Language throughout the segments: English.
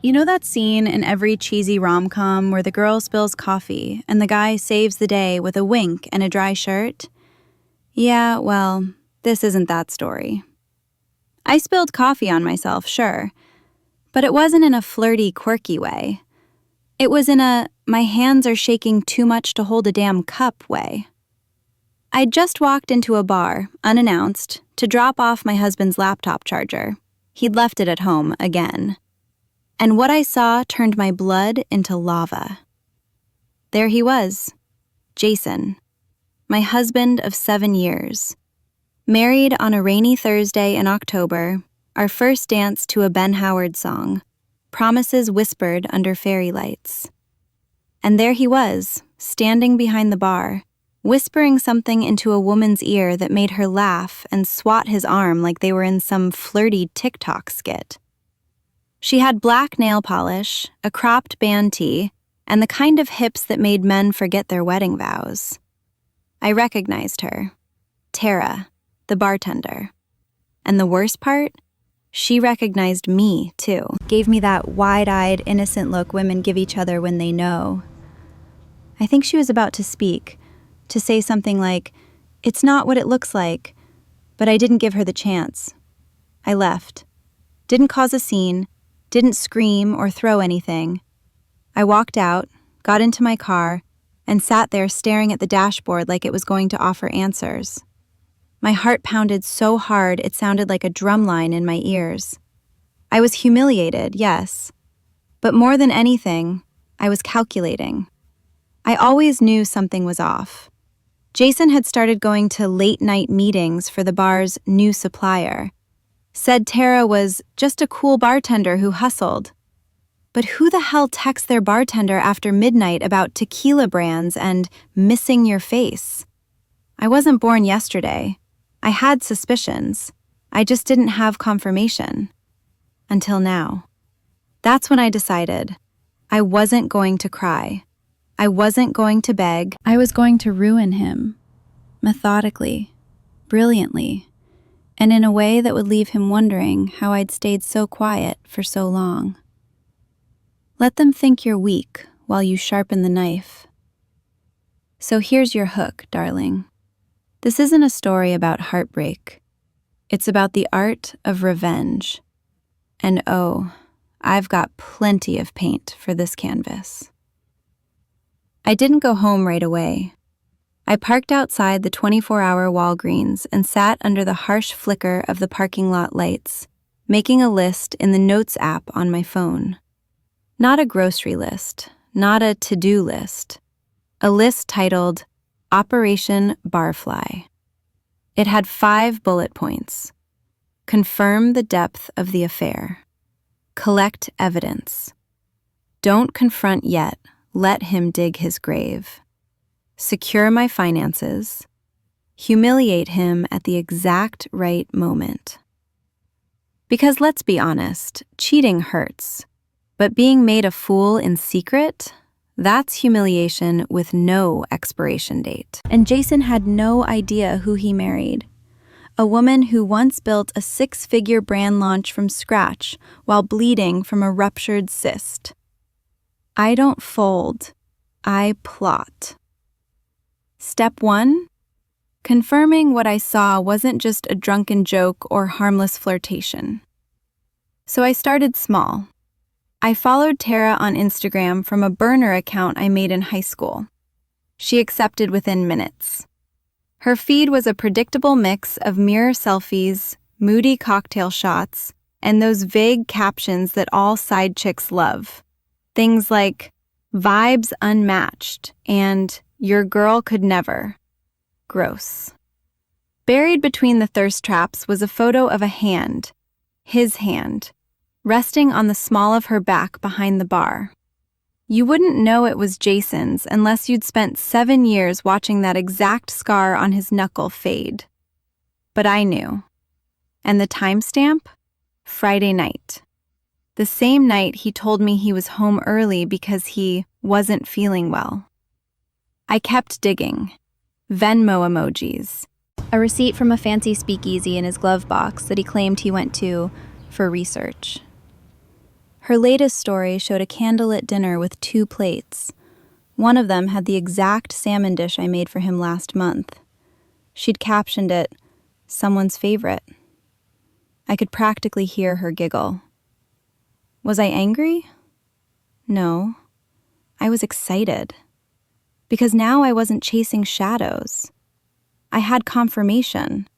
You know that scene in every cheesy rom-com where the girl spills coffee and the guy saves the day with a wink and a dry shirt? Yeah, well, this isn't that story. I spilled coffee on myself, sure, but it wasn't in a flirty, quirky way. It was in a my hands are shaking too much to hold a damn cup way. I'd just walked into a bar, unannounced, to drop off my husband's laptop charger. He'd left it at home again. And what I saw turned my blood into lava. There he was, Jason, my husband of 7 years. Married on a rainy Thursday in October, our first dance to a Ben Howard song, promises whispered under fairy lights. And there he was, standing behind the bar, whispering something into a woman's ear that made her laugh and swat his arm like they were in some flirty TikTok skit. She had black nail polish, a cropped band tee, and the kind of hips that made men forget their wedding vows. I recognized her, Tara, the bartender. And the worst part? She recognized me, too. Gave me that wide-eyed, innocent look women give each other when they know. I think she was about to speak, to say something like, "It's not what it looks like," but I didn't give her the chance. I left. Didn't cause a scene, didn't scream or throw anything. I walked out, got into my car, and sat there staring at the dashboard like it was going to offer answers. My heart pounded so hard it sounded like a drumline in my ears. I was humiliated, yes, but more than anything, I was calculating. I always knew something was off. Jason had started going to late-night meetings for the bar's new supplier. Said Tara was just a cool bartender who hustled. But who the hell texts their bartender after midnight about tequila brands and missing your face? I wasn't born yesterday. I had suspicions. I just didn't have confirmation. Until now. That's when I decided. I wasn't going to cry. I wasn't going to beg. I was going to ruin him. Methodically. Brilliantly. And in a way that would leave him wondering how I'd stayed so quiet for so long. Let them think you're weak while you sharpen the knife. So here's your hook, darling. This isn't a story about heartbreak. It's about the art of revenge. And oh, I've got plenty of paint for this canvas. I didn't go home right away. I parked outside the 24-hour Walgreens and sat under the harsh flicker of the parking lot lights, making a list in the Notes app on my phone. Not a grocery list, not a to-do list. A list titled Operation Barfly. It had 5 bullet points. Confirm the depth of the affair. Collect evidence. Don't confront yet. Let him dig his grave. Secure my finances. Humiliate him at the exact right moment. Because let's be honest, cheating hurts. But being made a fool in secret, that's humiliation with no expiration date. And Jason had no idea who he married. A woman who once built a 6-figure brand launch from scratch while bleeding from a ruptured cyst. I don't fold, I plot. Step 1, confirming what I saw wasn't just a drunken joke or harmless flirtation. So I started small. I followed Tara on Instagram from a burner account I made in high school. She accepted within minutes. Her feed was a predictable mix of mirror selfies, moody cocktail shots, and those vague captions that all side chicks love. Things like, vibes unmatched, and your girl could never. Gross. Buried between the thirst traps was a photo of a hand, his hand, resting on the small of her back behind the bar. You wouldn't know it was Jason's unless you'd spent 7 years watching that exact scar on his knuckle fade. But I knew. And the timestamp? Friday night. The same night he told me he was home early because he wasn't feeling well. I kept digging. Venmo emojis. A receipt from a fancy speakeasy in his glove box that he claimed he went to for research. Her latest story showed a candlelit dinner with 2 plates. One of them had the exact salmon dish I made for him last month. She'd captioned it, "Someone's favorite." I could practically hear her giggle. Was I angry? No. I was excited. Because now I wasn't chasing shadows. I had confirmation,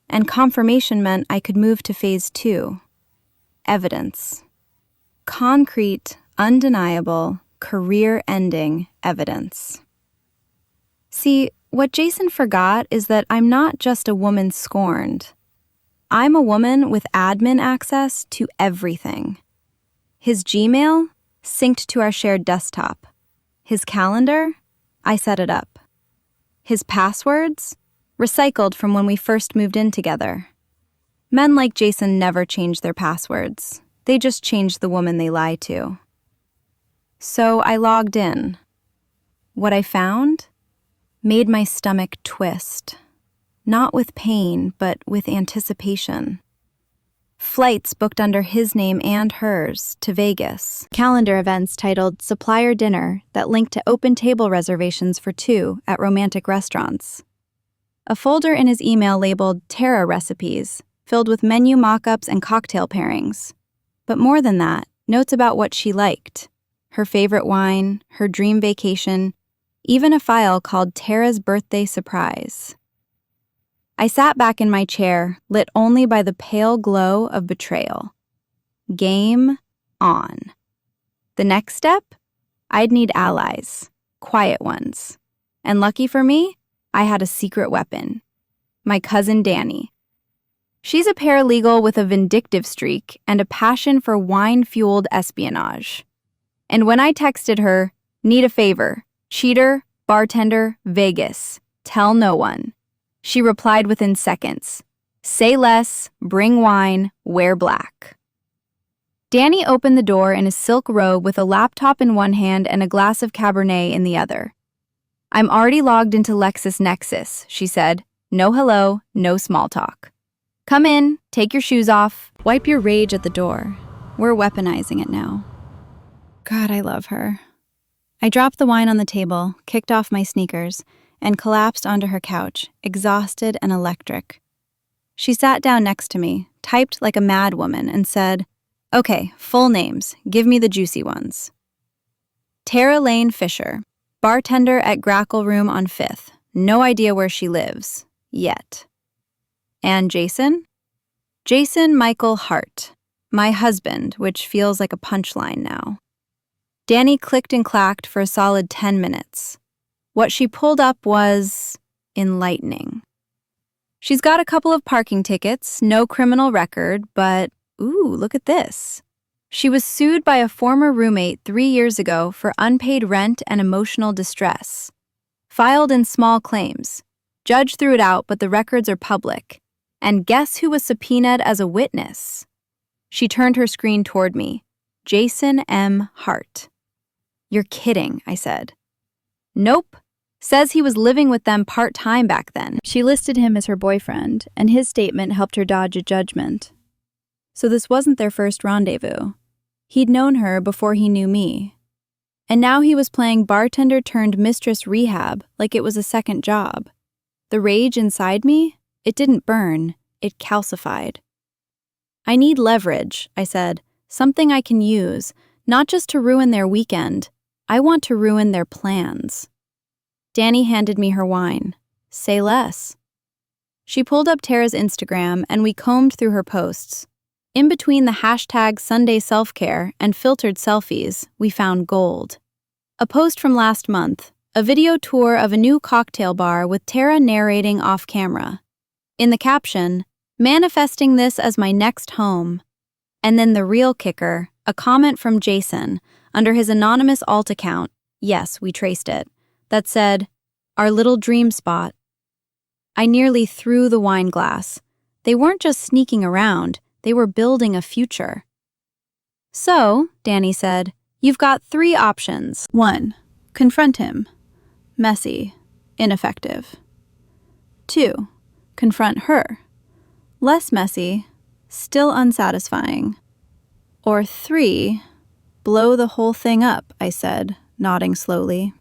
and confirmation meant I could move to phase 2. Evidence. Concrete, undeniable, career-ending evidence. See, what Jason forgot is that I'm not just a woman scorned. I'm a woman with admin access to everything. His Gmail, synced to our shared desktop. His calendar, I set it up. His passwords, recycled from when we first moved in together. Men like Jason never change their passwords. They just change the woman they lie to. So I logged in. What I found made my stomach twist. Not with pain, but with anticipation. Flights booked under his name and hers to Vegas. Calendar events titled Supplier Dinner that linked to open table reservations for 2 at romantic restaurants. A folder in his email labeled Tara Recipes, filled with menu mock-ups and cocktail pairings. But more than that, notes about what she liked. Her favorite wine, her dream vacation, even a file called Tara's Birthday Surprise. I sat back in my chair, lit only by the pale glow of betrayal. Game on. The next step? I'd need allies, quiet ones. And lucky for me, I had a secret weapon. My cousin Danny. She's a paralegal with a vindictive streak and a passion for wine-fueled espionage. And when I texted her, "Need a favor, cheater, bartender, Vegas, tell no one," she replied within seconds, "Say less, bring wine, wear black." Danny opened the door in a silk robe with a laptop in one hand and a glass of Cabernet in the other. "I'm already logged into LexisNexis," she said. "No hello, no small talk. Come in, take your shoes off, wipe your rage at the door. We're weaponizing it now." God, I love her. I dropped the wine on the table, kicked off my sneakers, and collapsed onto her couch, exhausted and electric. She sat down next to me, typed like a mad woman, and said, "Okay, full names. Give me the juicy ones." Tara Lane Fisher, bartender at Grackle Room on 5th. No idea where she lives. Yet. And Jason? Jason Michael Hart. My husband, which feels like a punchline now. Danny clicked and clacked for a solid 10 minutes. What she pulled up was enlightening. She's got a couple of parking tickets, no criminal record, but ooh, look at this. She was sued by a former roommate 3 years ago for unpaid rent and emotional distress. Filed in small claims. Judge threw it out, but the records are public. And guess who was subpoenaed as a witness? She turned her screen toward me. Jason M. Hart. "You're kidding," I said. "Nope. Says he was living with them part-time back then." She listed him as her boyfriend, and his statement helped her dodge a judgment. So this wasn't their first rendezvous. He'd known her before he knew me. And now he was playing bartender turned mistress rehab like it was a second job. The rage inside me, it didn't burn, it calcified. "I need leverage," I said, "something I can use, not just to ruin their weekend. I want to ruin their plans." Danny handed me her wine. Say less. She pulled up Tara's Instagram and we combed through her posts. In between the hashtag Sunday self-care and filtered selfies, we found gold. A post from last month, a video tour of a new cocktail bar with Tara narrating off camera. In the caption, "Manifesting this as my next home." And then the real kicker, a comment from Jason under his anonymous alt account, yes, we traced it, that said, "Our little dream spot." I nearly threw the wine glass. They weren't just sneaking around, they were building a future. "So," Danny said, "you've got 3 options. 1. Confront him. Messy. Ineffective. 2. Confront her. Less messy. Still unsatisfying. Or 3. Blow the whole thing up, I said, nodding slowly.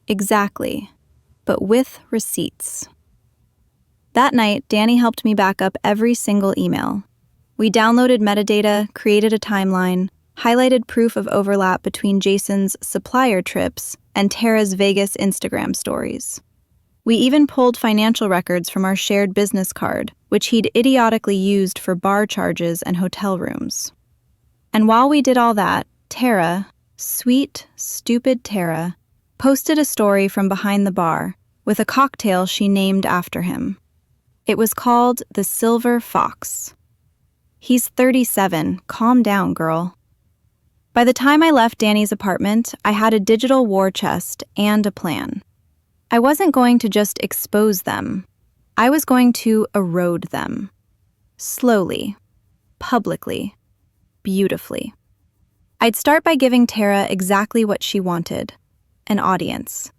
Exactly, but with receipts. That night, Danny helped me back up every single email. We downloaded metadata, created a timeline, highlighted proof of overlap between Jason's supplier trips and Tara's Vegas Instagram stories. We even pulled financial records from our shared business card, which he'd idiotically used for bar charges and hotel rooms. And while we did all that, Tara, sweet, stupid Tara, posted a story from behind the bar with a cocktail she named after him. It was called the Silver Fox. He's 37. Calm down, girl. By the time I left Danny's apartment, I had a digital war chest and a plan. I wasn't going to just expose them. I was going to erode them. Slowly. Publicly. Beautifully. I'd start by giving Tara exactly what she wanted. An audience.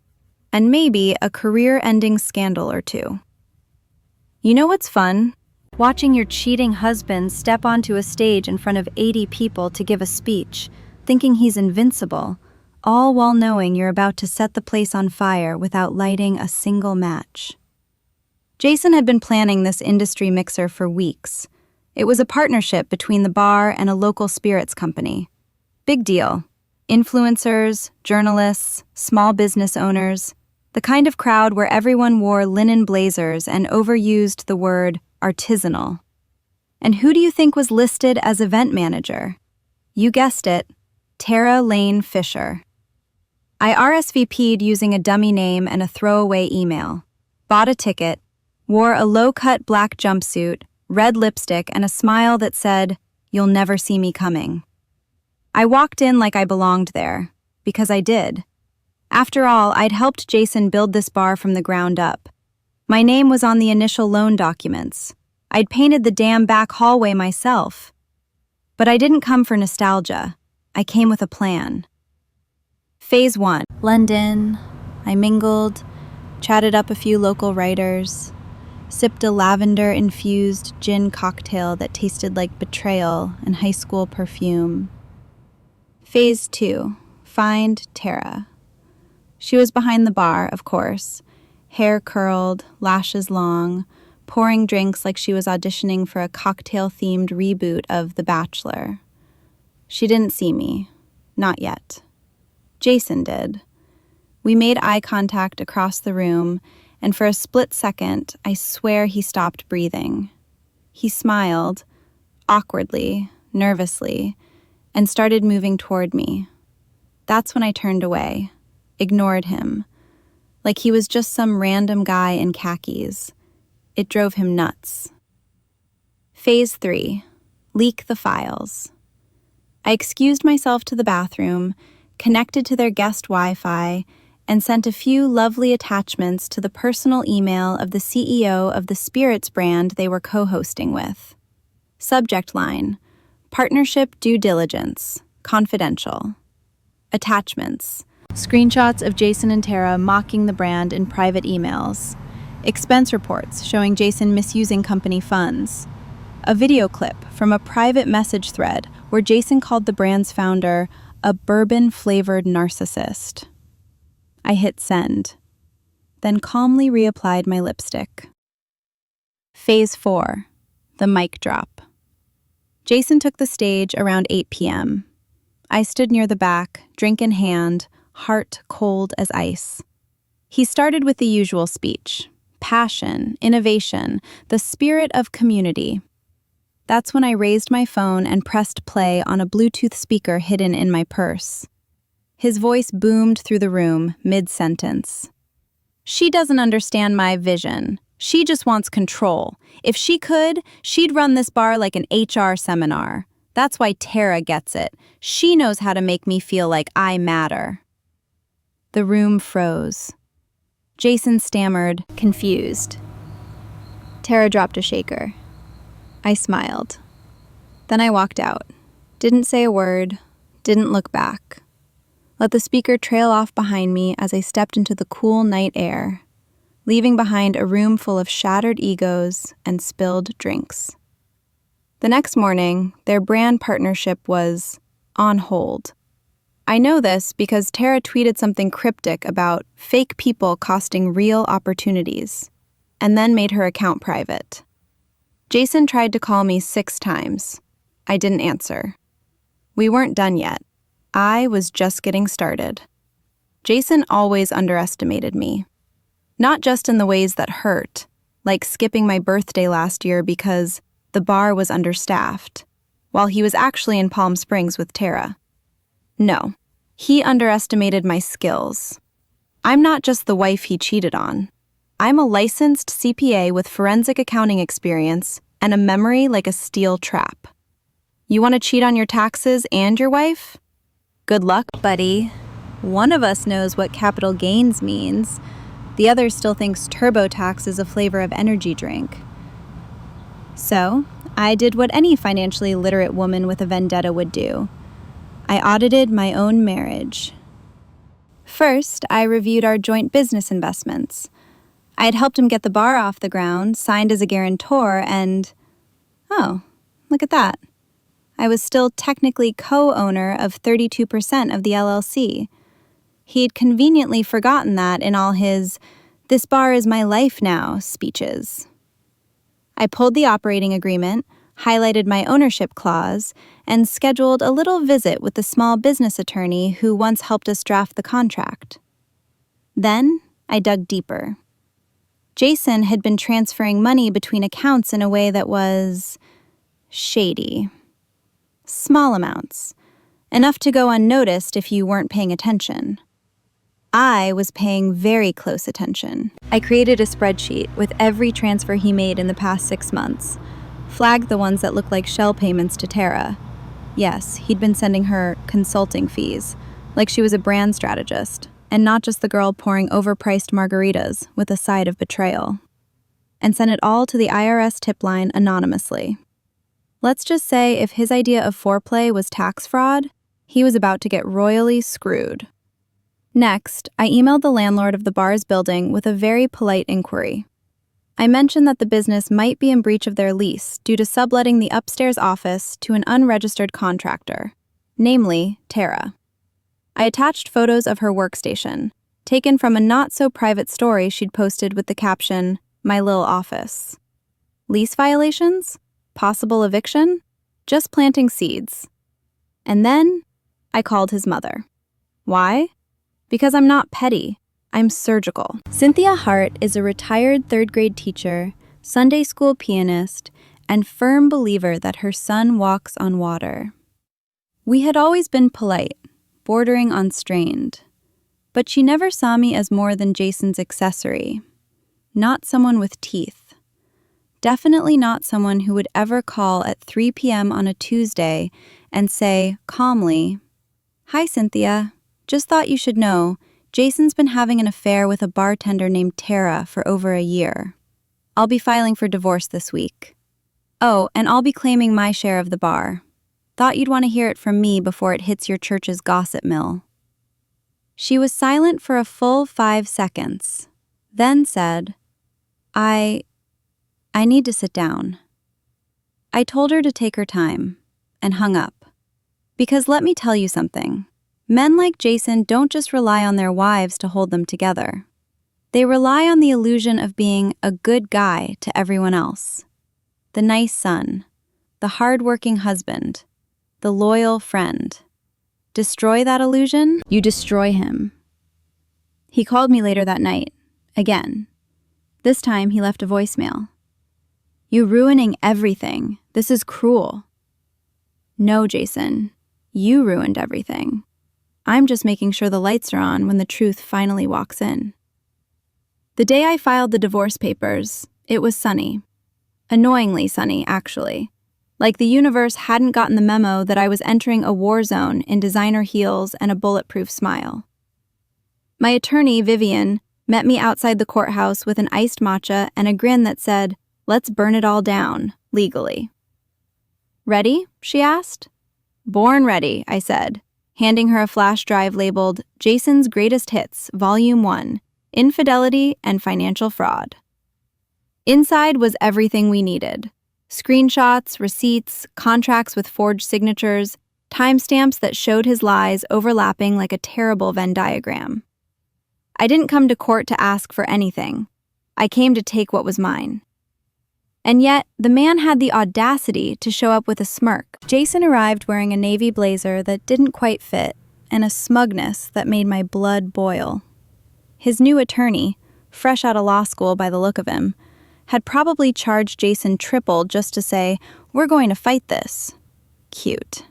And maybe a career-ending scandal or two. You know what's fun? Watching your cheating husband step onto a stage in front of 80 people to give a speech, thinking he's invincible, all while knowing you're about to set the place on fire without lighting a single match. Jason had been planning this industry mixer for weeks. It was a partnership between the bar and a local spirits company. Big deal. Influencers, journalists, small business owners, the kind of crowd where everyone wore linen blazers and overused the word artisanal. And who do you think was listed as event manager? You guessed it, Tara Lane Fisher. I RSVP'd using a dummy name and a throwaway email, bought a ticket, wore a low-cut black jumpsuit, red lipstick, and a smile that said, "You'll never see me coming." I walked in like I belonged there, because I did. After all, I'd helped Jason build this bar from the ground up. My name was on the initial loan documents. I'd painted the damn back hallway myself. But I didn't come for nostalgia. I came with a plan. Phase 1. London. I mingled, chatted up a few local writers, sipped a lavender-infused gin cocktail that tasted like betrayal and high school perfume. Phase 2. Find Tara. She was behind the bar, of course, hair curled, lashes long, pouring drinks like she was auditioning for a cocktail-themed reboot of The Bachelor. She didn't see me. Not yet. Jason did. We made eye contact across the room, and for a split second, I swear he stopped breathing. He smiled, awkwardly, nervously, and started moving toward me. That's when I turned away, ignored him, like he was just some random guy in khakis. It drove him nuts. Phase 3. Leak the files. I excused myself to the bathroom, connected to their guest Wi-Fi, and sent a few lovely attachments to the personal email of the CEO of the spirits brand they were co-hosting with. Subject line: Partnership Due Diligence, Confidential. Attachments: screenshots of Jason and Tara mocking the brand in private emails. Expense reports showing Jason misusing company funds. A video clip from a private message thread where Jason called the brand's founder a bourbon-flavored narcissist. I hit send, then calmly reapplied my lipstick. Phase 4. The mic drop. Jason took the stage around 8 p.m. I stood near the back, drink in hand, heart cold as ice. He started with the usual speech: passion, innovation, the spirit of community. That's when I raised my phone and pressed play on a Bluetooth speaker hidden in my purse. His voice boomed through the room, mid-sentence. She doesn't understand my vision. She just wants control. If she could, she'd run this bar like an HR seminar. That's why Tara gets it. She knows how to make me feel like I matter. The room froze. Jason stammered, confused. Tara dropped a shaker. I smiled. Then I walked out. Didn't say a word, didn't look back. Let the speaker trail off behind me as I stepped into the cool night air, leaving behind a room full of shattered egos and spilled drinks. The next morning, their brand partnership was on hold. I know this because Tara tweeted something cryptic about fake people costing real opportunities, and then made her account private. Jason tried to call me 6 times. I didn't answer. We weren't done yet. I was just getting started. Jason always underestimated me. Not just in the ways that hurt, like skipping my birthday last year because the bar was understaffed, while he was actually in Palm Springs with Tara. No, he underestimated my skills. I'm not just the wife he cheated on. I'm a licensed CPA with forensic accounting experience and a memory like a steel trap. You want to cheat on your taxes and your wife? Good luck, buddy. One of us knows what capital gains means. The other still thinks TurboTax is a flavor of energy drink. So, I did what any financially literate woman with a vendetta would do. I audited my own marriage. First, I reviewed our joint business investments. I had helped him get the bar off the ground, signed as a guarantor, and... oh, look at that. I was still technically co-owner of 32% of the LLC. He'd conveniently forgotten that in all his "this bar is my life now" speeches. I pulled the operating agreement, highlighted my ownership clause, and scheduled a little visit with the small business attorney who once helped us draft the contract. Then I dug deeper. Jason had been transferring money between accounts in a way that was shady. Small amounts, enough to go unnoticed if you weren't paying attention. I was paying very close attention. I created a spreadsheet with every transfer he made in the past 6 months, flagged the ones that looked like shell payments to Tara. Yes, he'd been sending her consulting fees, like she was a brand strategist, and not just the girl pouring overpriced margaritas with a side of betrayal. And sent it all to the IRS tip line anonymously. Let's just say if his idea of foreplay was tax fraud, he was about to get royally screwed. Next, I emailed the landlord of the bar's building with a very polite inquiry. I mentioned that the business might be in breach of their lease due to subletting the upstairs office to an unregistered contractor, namely Tara. I attached photos of her workstation, taken from a not-so-private story she'd posted with the caption, "My Lil' Office." Lease violations? Possible eviction? Just planting seeds. And then I called his mother. Why? Because I'm not petty. I'm surgical. Cynthia Hart is a retired 3rd-grade teacher, Sunday school pianist, and firm believer that her son walks on water. We had always been polite, bordering on strained, but she never saw me as more than Jason's accessory, not someone with teeth. Definitely not someone who would ever call at 3 p.m. on a Tuesday and say, calmly, "Hi, Cynthia. Just thought you should know, Jason's been having an affair with a bartender named Tara for over a year. I'll be filing for divorce this week. Oh, and I'll be claiming my share of the bar. Thought you'd want to hear it from me before it hits your church's gossip mill." She was silent for a full 5 seconds, then said, I need to sit down." I told her to take her time, and hung up. Because let me tell you something. Men like Jason don't just rely on their wives to hold them together. They rely on the illusion of being a good guy to everyone else. The nice son, the hard-working husband, the loyal friend. Destroy that illusion, you destroy him. He called me later that night, again. This time he left a voicemail. "You're ruining everything. This is cruel." No, Jason, you ruined everything. I'm just making sure the lights are on when the truth finally walks in. The day I filed the divorce papers, it was sunny. Annoyingly sunny, actually. Like the universe hadn't gotten the memo that I was entering a war zone in designer heels and a bulletproof smile. My attorney, Vivian, met me outside the courthouse with an iced matcha and a grin that said, "Let's burn it all down, legally." "Ready?" she asked. "Born ready," I said, handing her a flash drive labeled Jason's Greatest Hits, Volume 1, Infidelity and Financial Fraud. Inside was everything we needed. Screenshots, receipts, contracts with forged signatures, timestamps that showed his lies overlapping like a terrible Venn diagram. I didn't come to court to ask for anything. I came to take what was mine. And yet, the man had the audacity to show up with a smirk. Jason arrived wearing a navy blazer that didn't quite fit and a smugness that made my blood boil. His new attorney, fresh out of law school by the look of him, had probably charged Jason triple just to say, "We're going to fight this." Cute.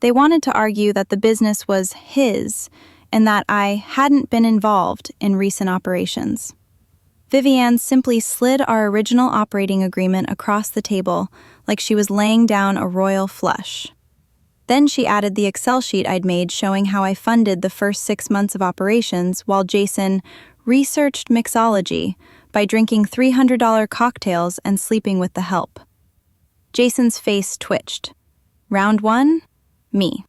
They wanted to argue that the business was his and that I hadn't been involved in recent operations. Vivienne simply slid our original operating agreement across the table like she was laying down a royal flush. Then she added the Excel sheet I'd made showing how I funded the first 6 months of operations while Jason researched mixology by drinking $300 cocktails and sleeping with the help. Jason's face twitched. Round one, me.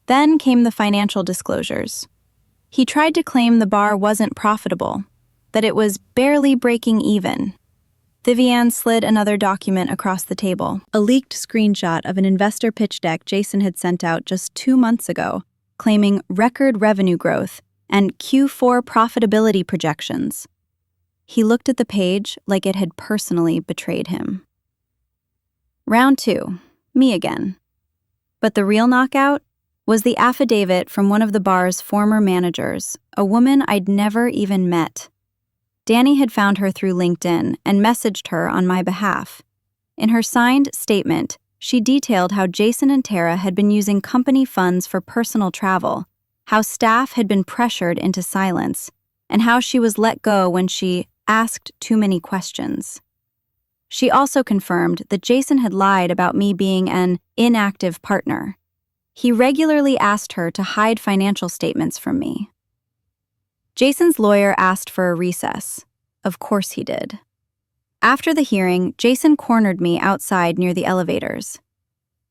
Then came the financial disclosures. He tried to claim the bar wasn't profitable, that it was barely breaking even. Vivienne slid another document across the table, a leaked screenshot of an investor pitch deck Jason had sent out just 2 months ago, claiming record revenue growth and Q4 profitability projections. He looked at the page like it had personally betrayed him. Round two, me again. But the real knockout was the affidavit from one of the bar's former managers, a woman I'd never even met. Danny had found her through LinkedIn and messaged her on my behalf. In her signed statement, she detailed how Jason and Tara had been using company funds for personal travel, how staff had been pressured into silence, and how she was let go when she asked too many questions. She also confirmed that Jason had lied about me being an inactive partner. He regularly asked her to hide financial statements from me. Jason's lawyer asked for a recess. Of course he did. After the hearing, Jason cornered me outside near the elevators.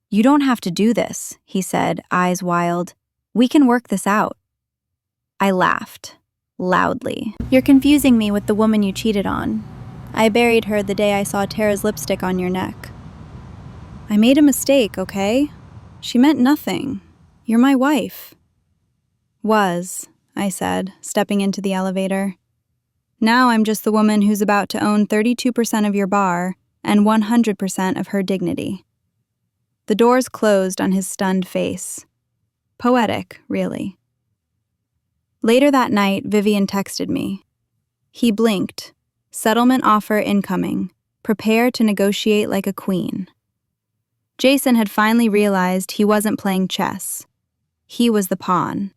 "You don't have to do this," he said, eyes wild. "We can work this out." I laughed, loudly. "You're confusing me with the woman you cheated on. I buried her the day I saw Tara's lipstick on your neck." "I made a mistake, okay? She meant nothing. You're my wife." "Was," I said, stepping into the elevator. "Now I'm just the woman who's about to own 32% of your bar and 100% of her dignity." The doors closed on his stunned face. Poetic, really. Later that night, Vivienne texted me. He blinked. Settlement offer incoming. Prepare to negotiate like a queen. Jason had finally realized he wasn't playing chess. He was the pawn,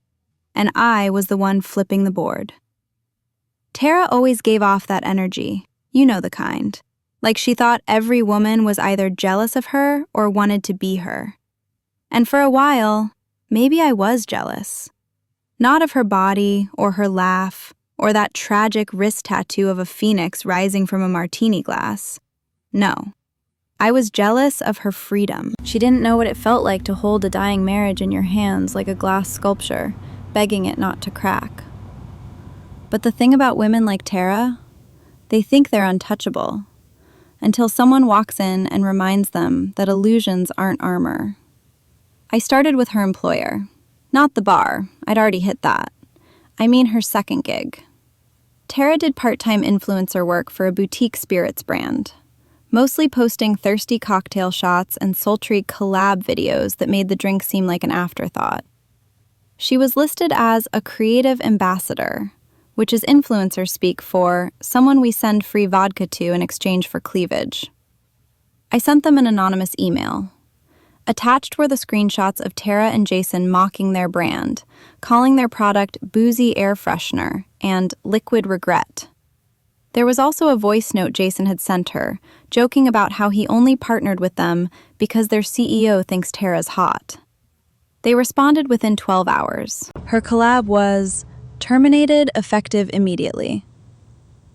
and I was the one flipping the board. Tara always gave off that energy, you know the kind. Like she thought every woman was either jealous of her or wanted to be her. And for a while, maybe I was jealous. Not of her body or her laugh or that tragic wrist tattoo of a phoenix rising from a martini glass. No. I was jealous of her freedom. She didn't know what it felt like to hold a dying marriage in your hands like a glass sculpture, begging it not to crack. But the thing about women like Tara, they think they're untouchable, until someone walks in and reminds them that illusions aren't armor. I started with her employer. Not the bar, I'd already hit that. I mean her second gig. Tara did part-time influencer work for a boutique spirits brand, mostly posting thirsty cocktail shots and sultry collab videos that made the drink seem like an afterthought. She was listed as a creative ambassador, which is influencer speak for someone we send free vodka to in exchange for cleavage. I sent them an anonymous email. Attached were the screenshots of Tara and Jason mocking their brand, calling their product boozy air freshener and liquid regret. There was also a voice note Jason had sent her, joking about how he only partnered with them because their CEO thinks Tara's hot. They responded within 12 hours. Her collab was terminated effective immediately.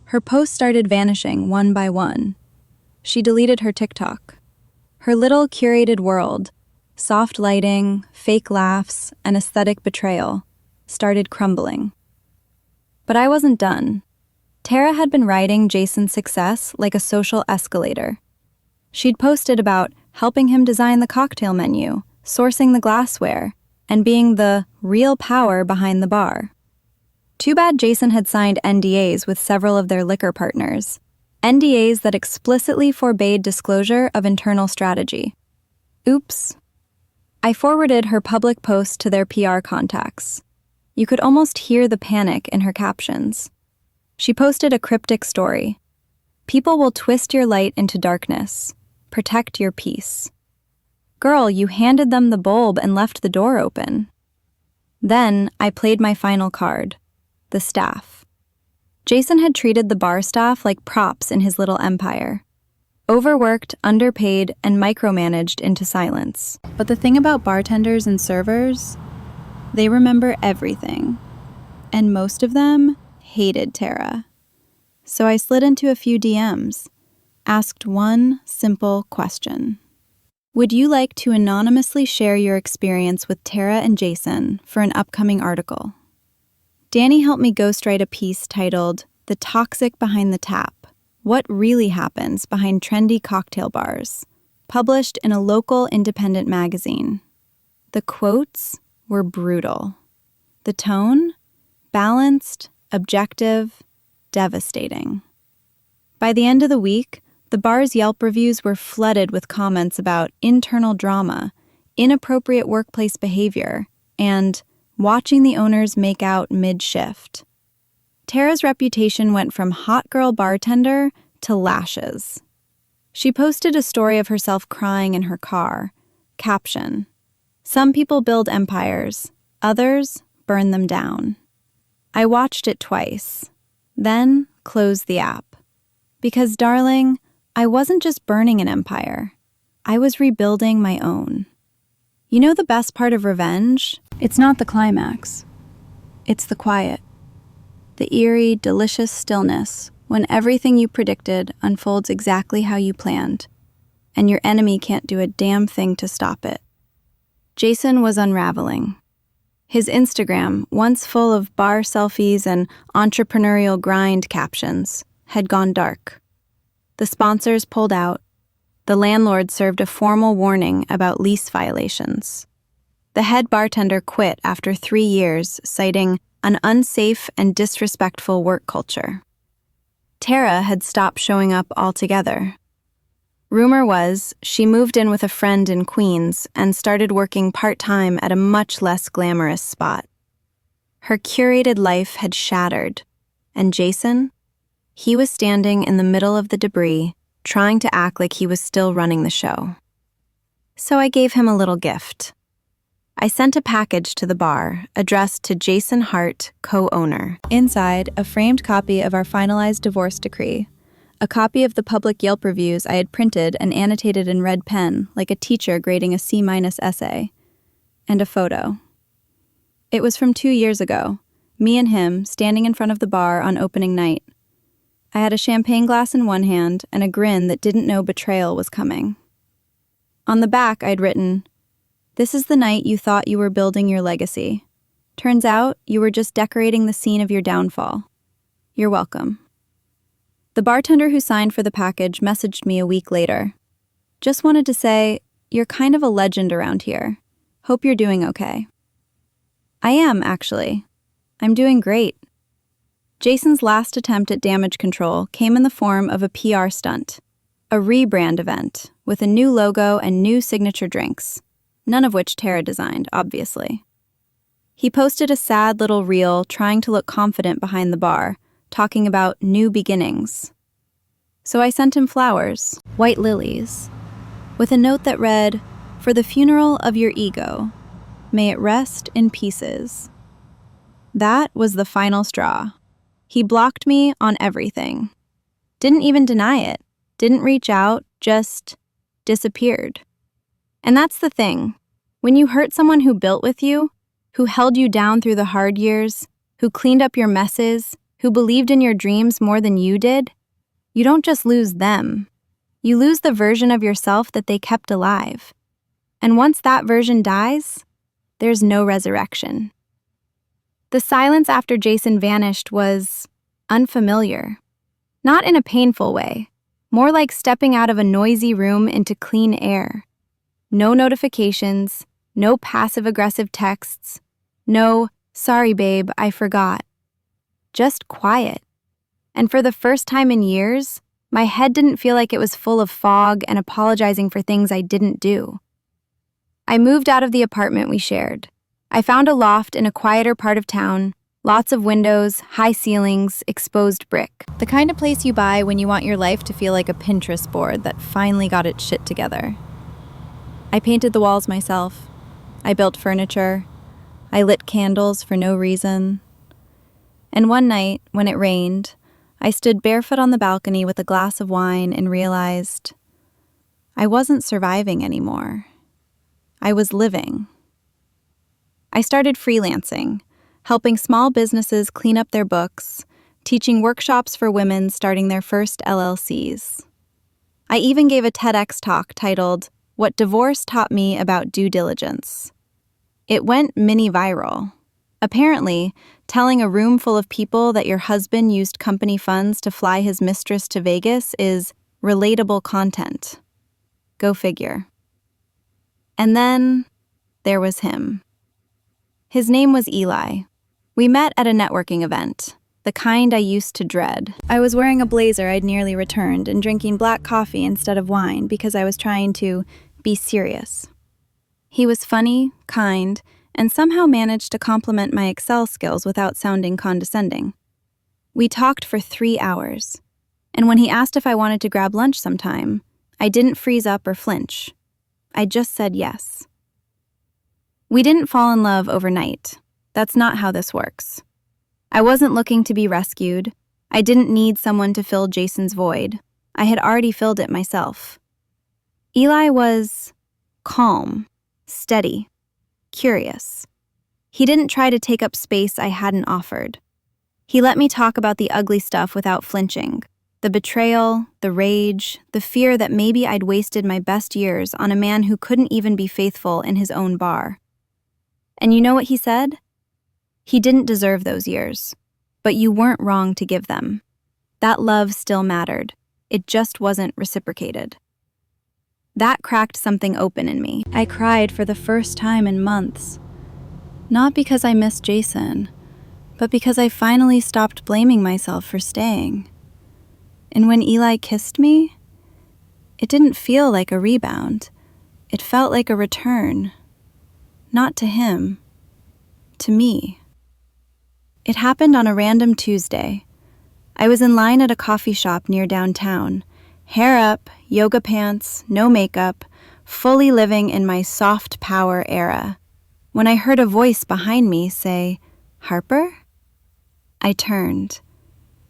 Her posts started vanishing one by one. She deleted her TikTok. Her little curated world, soft lighting, fake laughs, and aesthetic betrayal, started crumbling. But I wasn't done. Tara had been riding Jason's success like a social escalator. She'd posted about helping him design the cocktail menu, sourcing the glassware, and being the real power behind the bar. Too bad Jason had signed NDAs with several of their liquor partners, NDAs that explicitly forbade disclosure of internal strategy. Oops. I forwarded her public post to their PR contacts. You could almost hear the panic in her captions. She posted a cryptic story. People will twist your light into darkness. Protect your peace. Girl, you handed them the bulb and left the door open. Then I played my final card, the staff. Jason had treated the bar staff like props in his little empire. Overworked, underpaid, and micromanaged into silence. But the thing about bartenders and servers, they remember everything. And most of them hated Tara. So I slid into a few DMs, asked one simple question. Would you like to anonymously share your experience with Tara and Jason for an upcoming article? Danny helped me ghostwrite a piece titled, "The Toxic Behind the Tap: What Really Happens Behind Trendy Cocktail Bars," published in a local independent magazine. The quotes were brutal. The tone? Balanced, objective, devastating. By the end of the week, the bar's Yelp reviews were flooded with comments about internal drama, inappropriate workplace behavior, and watching the owners make out mid-shift. Tara's reputation went from hot girl bartender to lashes. She posted a story of herself crying in her car. Caption: "Some people build empires, others burn them down." I watched it twice, then closed the app. Because, darling, I wasn't just burning an empire. I was rebuilding my own. You know the best part of revenge? It's not the climax. It's the quiet. The eerie, delicious stillness when everything you predicted unfolds exactly how you planned, and your enemy can't do a damn thing to stop it. Jason was unraveling. His Instagram, once full of bar selfies and entrepreneurial grind captions, had gone dark. The sponsors pulled out. The landlord served a formal warning about lease violations. The head bartender quit after 3 years, citing an unsafe and disrespectful work culture. Tara had stopped showing up altogether. Rumor was she moved in with a friend in Queens and started working part-time at a much less glamorous spot. Her curated life had shattered, and Jason? He was standing in the middle of the debris, trying to act like he was still running the show. So I gave him a little gift. I sent a package to the bar, addressed to Jason Hart, co-owner. Inside, a framed copy of our finalized divorce decree, a copy of the public Yelp reviews I had printed and annotated in red pen like a teacher grading a C- essay, and a photo. It was from 2 years ago, me and him standing in front of the bar on opening night. I had a champagne glass in one hand and a grin that didn't know betrayal was coming. On the back, I'd written, "This is the night you thought you were building your legacy. Turns out you were just decorating the scene of your downfall. You're welcome." The bartender who signed for the package messaged me a week later. "Just wanted to say, you're kind of a legend around here. Hope you're doing okay." I am, actually. I'm doing great. Jason's last attempt at damage control came in the form of a PR stunt, a rebrand event with a new logo and new signature drinks, none of which Tara designed, obviously. He posted a sad little reel trying to look confident behind the bar, talking about new beginnings. So I sent him flowers, white lilies, with a note that read, "For the funeral of your ego, may it rest in pieces." That was the final straw. He blocked me on everything. Didn't even deny it. Didn't reach out, just disappeared. And that's the thing. When you hurt someone who built with you, who held you down through the hard years, who cleaned up your messes, who believed in your dreams more than you did, you don't just lose them. You lose the version of yourself that they kept alive. And once that version dies, there's no resurrection. The silence after Jason vanished was unfamiliar. Not in a painful way, more like stepping out of a noisy room into clean air. No notifications, No passive-aggressive texts. No, sorry babe, I forgot. Just quiet. And for the first time in years, my head didn't feel like it was full of fog and apologizing for things I didn't do. I moved out of the apartment we shared. I found a loft in a quieter part of town, lots of windows, high ceilings, exposed brick. The kind of place you buy when you want your life to feel like a Pinterest board that finally got its shit together. I painted the walls myself. I built furniture. I lit candles for no reason. And one night, when it rained, I stood barefoot on the balcony with a glass of wine and realized I wasn't surviving anymore. I was living. I started freelancing, helping small businesses clean up their books, teaching workshops for women starting their first LLCs. I even gave a TEDx talk titled, "What Divorce Taught Me About Due Diligence." It went mini-viral. Apparently, telling a room full of people that your husband used company funds to fly his mistress to Vegas is relatable content. Go figure. And then there was him. His name was Eli. We met at a networking event, the kind I used to dread. I was wearing a blazer I'd nearly returned and drinking black coffee instead of wine because I was trying to be serious. He was funny, kind, and somehow managed to compliment my Excel skills without sounding condescending. We talked for 3 hours, and when he asked if I wanted to grab lunch sometime, I didn't freeze up or flinch. I just said yes. We didn't fall in love overnight. That's not how this works. I wasn't looking to be rescued. I didn't need someone to fill Jason's void. I had already filled it myself. Eli was calm, steady, curious. He didn't try to take up space I hadn't offered. He let me talk about the ugly stuff without flinching. The betrayal, the rage, the fear that maybe I'd wasted my best years on a man who couldn't even be faithful in his own bar. And you know what he said? He didn't deserve those years, but you weren't wrong to give them. That love still mattered. It just wasn't reciprocated. That cracked something open in me. I cried for the first time in months. Not because I missed Jason, but because I finally stopped blaming myself for staying. And when Eli kissed me, it didn't feel like a rebound. It felt like a return. Not to him, to me. It happened on a random Tuesday. I was in line at a coffee shop near downtown, hair up, yoga pants, no makeup, fully living in my soft power era, when I heard a voice behind me say, "Harper?" I turned,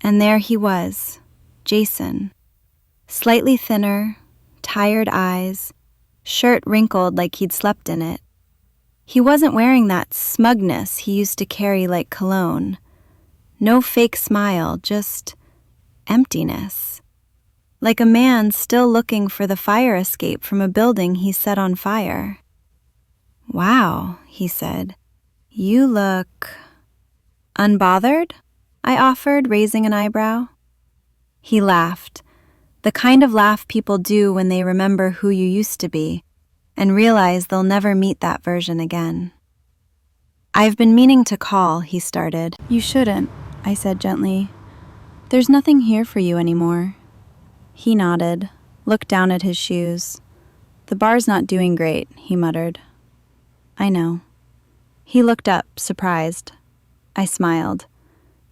and there he was, Jason. Slightly thinner, tired eyes, shirt wrinkled like he'd slept in it. He wasn't wearing that smugness he used to carry like cologne. No fake smile, just emptiness. Like a man still looking for the fire escape from a building he set on fire. "Wow," he said. "You look..." "Unbothered?" I offered, raising an eyebrow. He laughed, the kind of laugh people do when they remember who you used to be and realize they'll never meet that version again. "I've been meaning to call," he started. "You shouldn't," I said gently. "There's nothing here for you anymore." He nodded, looked down at his shoes. "The bar's not doing great," he muttered. "I know." He looked up, surprised. I smiled.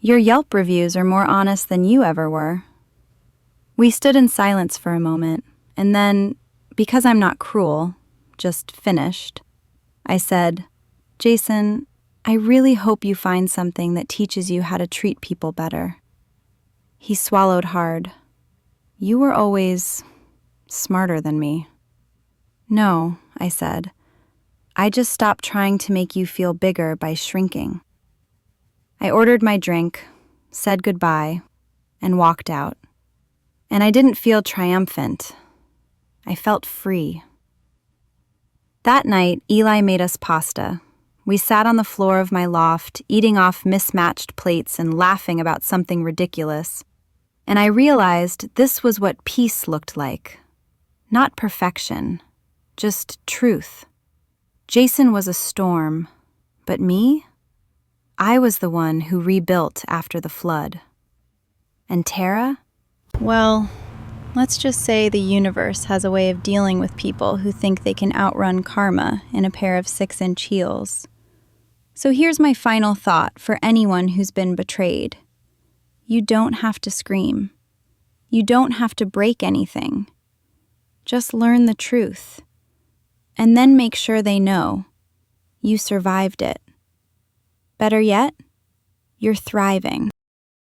"Your Yelp reviews are more honest than you ever were." We stood in silence for a moment, and then, because I'm not cruel, just finished, I said, "Jason, I really hope you find something that teaches you how to treat people better." He swallowed hard. "You were always smarter than me." "No," I said. "I just stopped trying to make you feel bigger by shrinking." I ordered my drink, said goodbye, and walked out. And I didn't feel triumphant. I felt free. That night, Eli made us pasta. We sat on the floor of my loft, eating off mismatched plates and laughing about something ridiculous. And I realized this was what peace looked like. Not perfection, just truth. Jason was a storm, but me? I was the one who rebuilt after the flood. And Tara? Well, let's just say the universe has a way of dealing with people who think they can outrun karma in a pair of 6-inch heels. So here's my final thought for anyone who's been betrayed. You don't have to scream. You don't have to break anything. Just learn the truth. And then make sure they know you survived it. Better yet, you're thriving.